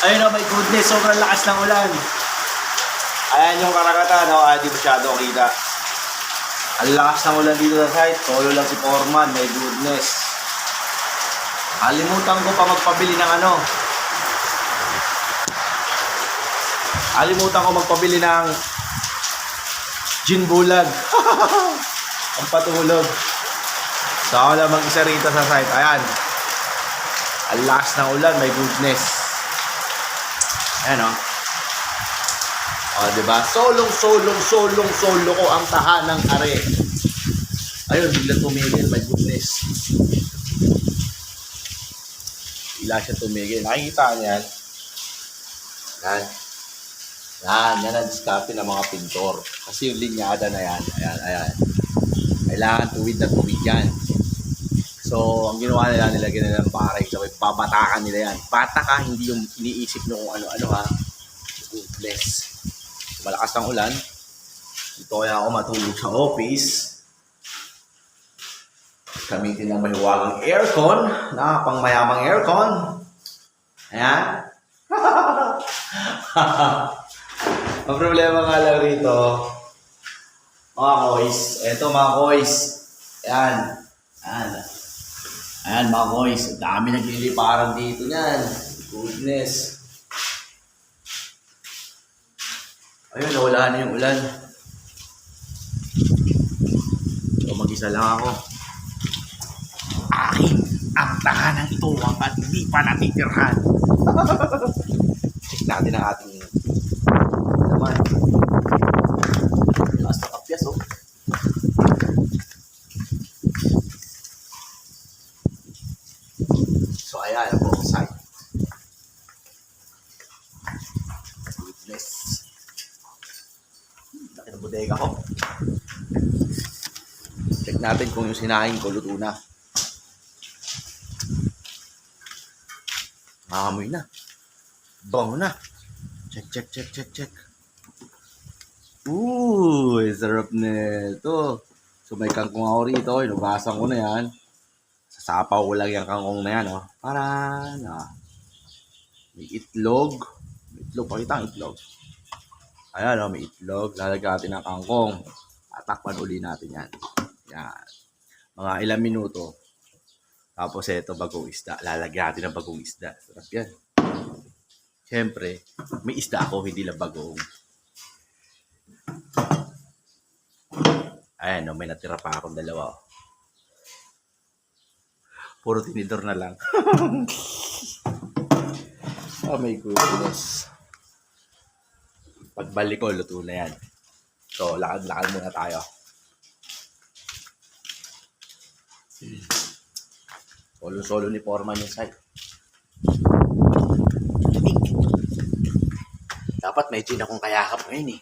Ayun oh, my goodness, sobrang lakas ng ulan. Ayan yung karagatan, no? Di masyado kita. Ang lakas ng ulan dito sa site. Solo lang si Foreman, my goodness. Kalimutan ko pa magpabili ng ano. Kalimutan ko magpabili ng gin bulag. Ang patulog. So ako lang mag-isa rito sa site. Ayan. Ang lakas ng ulan, my goodness. Ayan o. O, diba? Solo ko ang tahanang are. Ayun, biglang tumigil, my goodness. Bigla siya tumigil. Nakikita niyan. Yan. Yan ang diskarte ng mga pintor. Kasi yung linyada na yan. Ayan. Kailangan tuwid na tuwid yan. So, ang ginawa nila, nilagyan nila ng paray. So, babatakan nila yan. Bataka, hindi yung iniisip nyo kung ano-ano ha. Goodness. Malakas ng ulan. Dito kaya ako matulog sa office. Gamitin ng mahiwagang aircon. Pangmayamang aircon. Ayan. Ang problema nga lang rito, mga koys. Eto mga koys. Ayan. Ayan mga koys. Dami nagliliparan dito yan. Goodness. Ayun, nawala na yung ulan. So, mag-isa lang ako. Akin ang tahanang ito hanggat hindi pa natitirhan. Check natin ang ating naman. Lakas na kapyas, oh. So, ayan, ang buong site. Goodness. Laki ng bodega ko. Check natin kung yung sinahin ko luto na. Maamoy na. Bango na. Check. Sarap nito. So may kangkong ako rito. Inugasan ko na yan. Sasapaw ko lang yung kangkong na yan. Oh. Parang. May itlog. Pakita ang itlog. Ayan, may itlog. Lalagyan natin ng kangkong. Atakpan uli natin yan. Yan. Mga ilang minuto. Tapos ito, bagong isda. Lalagyan natin ng bagong isda. Sarap yan. Siyempre, may isda ako, hindi lang bagong. Ayan, may natira pa akong dalawa. Puro tinidor na lang. Oh my goodness. Pagbalik ko, luto na yan. So, lakad-lakad muna tayo. Solo ni Foreman yung site. Dapat may gin akong kayakap ngayon eh.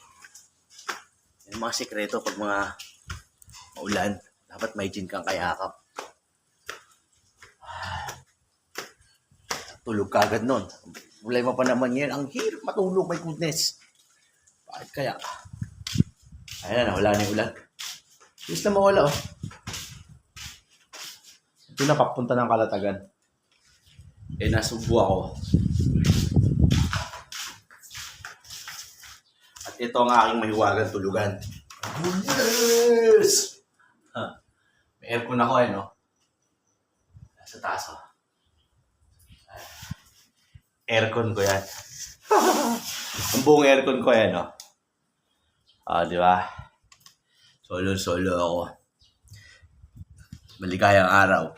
Yung mga sekreto pag mga maulan, dapat may gin kang kayakap. Tulog ka agad nun. Problema pa naman ngayon. Ang hirap matulog, my goodness. Bakit kaya? Ayan na, wala na yung ulan. Just na mawala oh. Ito na papunta ng Kalatagan. Nasubo ako. At ito ang aking mahiwagang tulugan. Goodness! May aircon ako no? Sa taas oh. Aircon ko yan. Ang buong aircon ko yan no? Di ba? Solo ako. Maligayang araw.